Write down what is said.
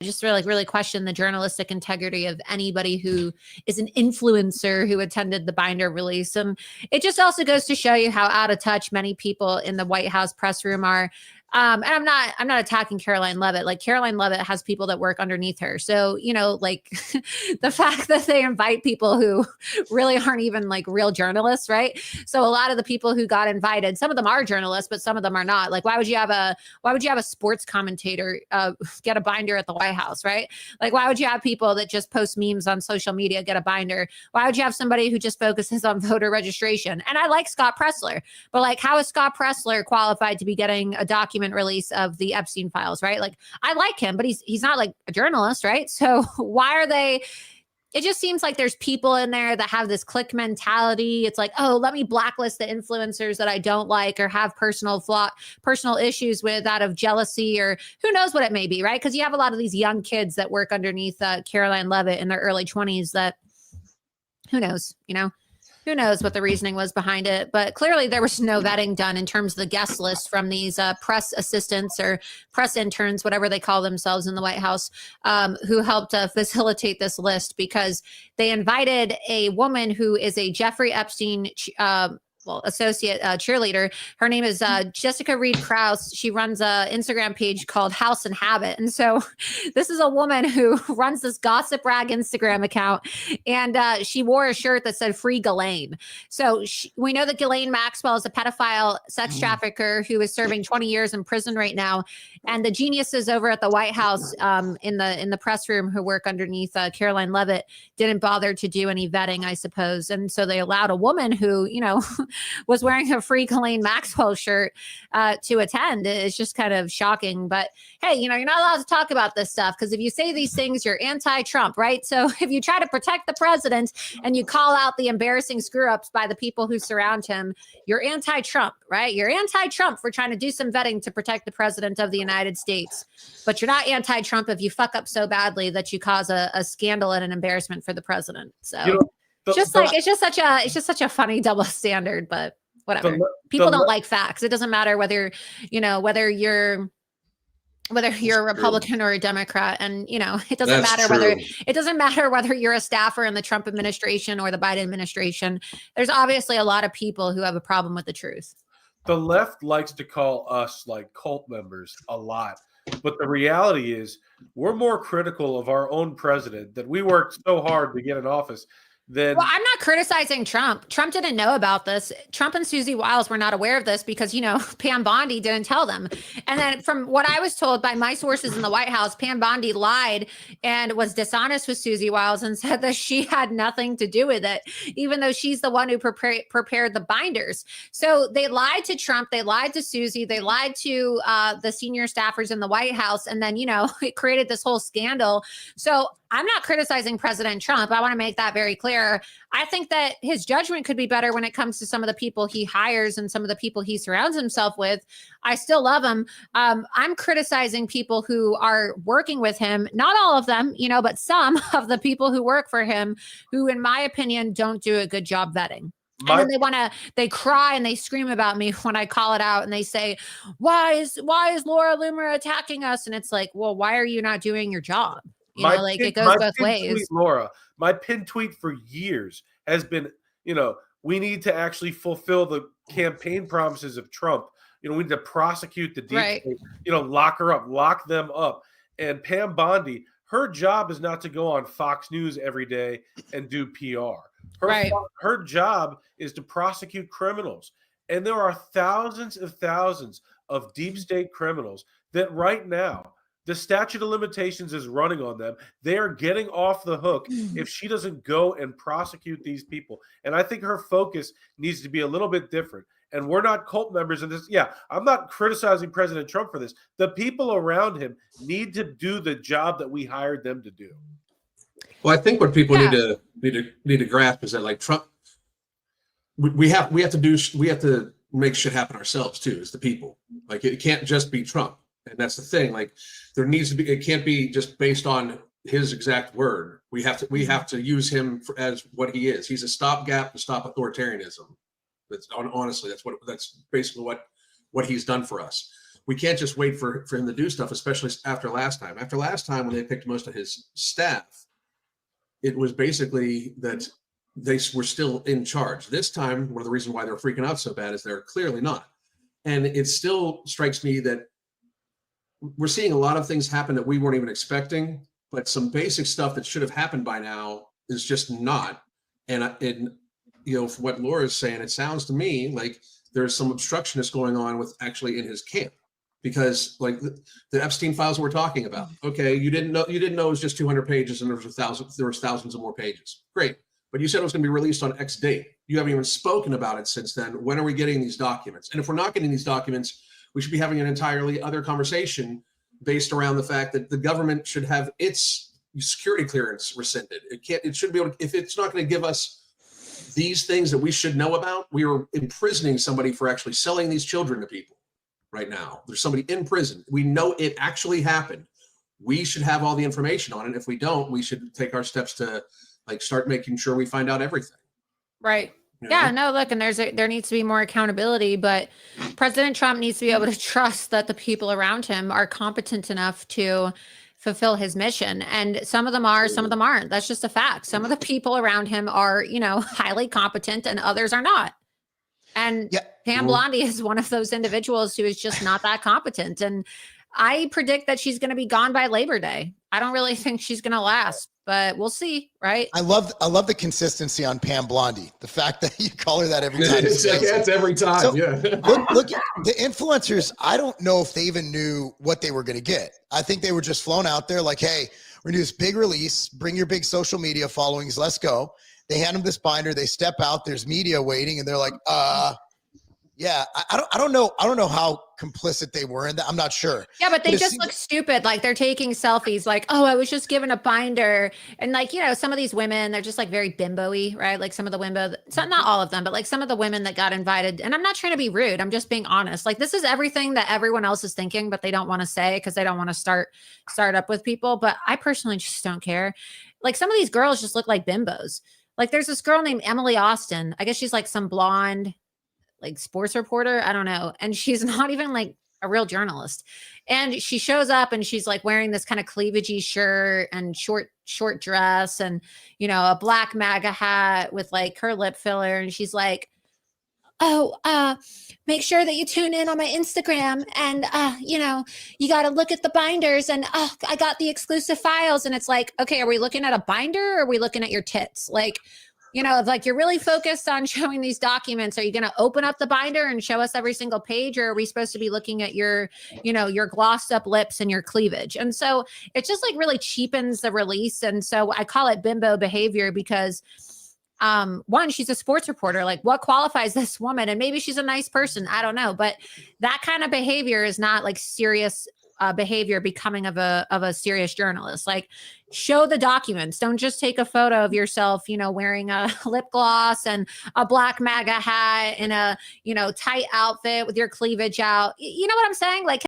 just really question the journalistic integrity of anybody who is an influencer who attended the binder release. And it just also goes to show you how out of touch many people in the White House press room are. And I'm not attacking Caroline Leavitt. Like, Caroline Leavitt has people that work underneath her. So, like the fact that they invite people who really aren't even like real journalists, right? So a lot of the people who got invited, some of them are journalists, but some of them are not. Like, why would you have a sports commentator get a binder at the White House, right? Like, why would you have people that just post memes on social media get a binder? Why would you have somebody who just focuses on voter registration? And I like Scott Pressler, but like, how is Scott Pressler qualified to be getting a document release of the Epstein files, right? Like, I like him, but he's not like a journalist, right? So why are they? It just seems like there's people in there that have this clique mentality. It's like, oh, let me blacklist the influencers that I don't like or have personal issues with out of jealousy, or who knows what it may be, right? Because you have a lot of these young kids that work underneath Caroline Leavitt in their early 20s that, who knows, who knows what the reasoning was behind it. But clearly there was no vetting done in terms of the guest list from these press assistants or press interns, whatever they call themselves in the White House, who helped facilitate this list, because they invited a woman who is a Jeffrey Epstein associate cheerleader. Her name is Jessica Reed Krause. She runs a Instagram page called House and Habit. And so this is a woman who runs this gossip rag Instagram account. And she wore a shirt that said "Free Ghislaine." So we know that Ghislaine Maxwell is a pedophile sex trafficker who is serving 20 years in prison right now. And the geniuses over at the White House in the press room who work underneath Caroline Leavitt didn't bother to do any vetting, I suppose. And so they allowed a woman who, was wearing a Free Ghislaine Maxwell shirt to attend. It's just kind of shocking. But hey, you're not allowed to talk about this stuff, because if you say these things, you're anti-Trump, right? So if you try to protect the president and you call out the embarrassing screw-ups by the people who surround him, you're anti-Trump, right? You're anti-Trump for trying to do some vetting to protect the president of the United States. But you're not anti-Trump if you fuck up so badly that you cause a scandal and an embarrassment for the president. So it's just such a funny double standard, but whatever. People don't like facts. It doesn't matter whether you're a Republican or a Democrat. And, it doesn't matter whether you're a staffer in the Trump administration or the Biden administration. There's obviously a lot of people who have a problem with the truth. The left likes to call us like cult members a lot. But the reality is we're more critical of our own president, that we worked so hard to get in office. Well, I'm not criticizing Trump. Trump didn't know about this. Trump and Susie Wiles were not aware of this because, Pam Bondi didn't tell them. And then from what I was told by my sources in the White House, Pam Bondi lied and was dishonest with Susie Wiles and said that she had nothing to do with it, even though she's the one who prepared the binders. So they lied to Trump. They lied to Susie. They lied to the senior staffers in the White House. And then, it created this whole scandal. So I'm not criticizing President Trump. I want to make that very clear. I think that his judgment could be better when it comes to some of the people he hires and some of the people he surrounds himself with. I still love him. I'm criticizing people who are working with him. Not all of them, but some of the people who work for him who, in my opinion, don't do a good job vetting. And then they cry and they scream about me when I call it out, and they say, why is Laura Loomer attacking us? And it's like, well, why are you not doing your job? It goes both ways. Laura, my pinned tweet for years has been, we need to actually fulfill the campaign promises of Trump. We need to prosecute the deep state, lock them up. And Pam Bondi, her job is not to go on Fox News every day and do PR. Her job is to prosecute criminals. And there are thousands of deep state criminals that right now, the statute of limitations is running on them. They are getting off the hook if she doesn't go and prosecute these people. And I think her focus needs to be a little bit different. And we're not cult members in this. Yeah, I'm not criticizing President Trump for this. The people around him need to do the job that we hired them to do. Well, I think what people need to grasp is that, like, Trump, we have to make shit happen ourselves too, as the people. Like, it can't just be Trump. And that's the thing. Like, there needs to be. It can't be just based on his exact word. We have to use him as what he is. He's a stopgap to stop authoritarianism. Honestly, that's basically what he's done for us. we can't just wait for him to do stuff, especially after last time. After last time, when they picked most of his staff, it was basically that they were still in charge. This time, one of the reasons why they're freaking out so bad is they're clearly not. And it still strikes me that we're seeing a lot of things happen that we weren't even expecting, but some basic stuff that should have happened by now is just not. And from what Laura's saying, it sounds to me like there's some obstructionist going on with actually in his camp, because like the Epstein files we're talking about. Okay, you didn't know it was just 200 pages and there was thousands of more pages. Great, but you said it was going to be released on X date. You haven't even spoken about it since then. When are we getting these documents? And if we're not getting these documents, we should be having an entirely other conversation based around the fact that the government should have its security clearance rescinded. It should be able to, if it's not going to give us these things that we should know about, we are imprisoning somebody for actually selling these children to people right now. There's somebody in prison. We know it actually happened. We should have all the information on it. If we don't, we should take our steps to like start making sure we find out everything. Right. Yeah, no, look, and there needs to be more accountability, but President Trump needs to be able to trust that the people around him are competent enough to fulfill his mission. And some of them are, some of them aren't. That's just a fact. Some of the people around him are, highly competent and others are not. And Pam Bondi is one of those individuals who is just not that competent. And I predict that she's going to be gone by Labor Day. I don't really think she's going to last, but we'll see, right? I love the consistency on Pam Bondi. The fact that you call her that every time. It's every time. So, yeah. look, the influencers, I don't know if they even knew what they were going to get. I think they were just flown out there like, hey, we're going to do this big release. Bring your big social media followings. Let's go. They hand them this binder. They step out. There's media waiting. And they're like, yeah, I don't know how complicit they were in that. I'm not sure. Yeah, but they just look stupid. Like they're taking selfies like, oh, I was just given a binder. And like, some of these women, they're just like very bimbo-y, right? Like some of the women, not all of them, but like some of the women that got invited. And I'm not trying to be rude. I'm just being honest. Like this is everything that everyone else is thinking, but they don't want to say because they don't want to start up with people. But I personally just don't care. Like some of these girls just look like bimbos. Like there's this girl named Emily Austin. I guess she's like some blonde, like sports reporter. I don't know. And she's not even like a real journalist. And she shows up and she's like wearing this kind of cleavagey shirt and short dress and, a black MAGA hat with like her lip filler. And she's like, make sure that you tune in on my Instagram and, you got to look at the binders and, I got the exclusive files. And it's like, okay, are we looking at a binder or are we looking at your tits? Like, if like you're really focused on showing these documents, are you going to open up the binder and show us every single page? Or are we supposed to be looking at your, your glossed up lips and your cleavage? And so it just like really cheapens the release. And so I call it bimbo behavior because one, she's a sports reporter. Like what qualifies this woman? And maybe she's a nice person. I don't know. But that kind of behavior is not like serious behavior becoming of a serious journalist. Like show the documents. Don't just take a photo of yourself, wearing a lip gloss and a black MAGA hat and a, tight outfit with your cleavage out. You know what I'm saying? Like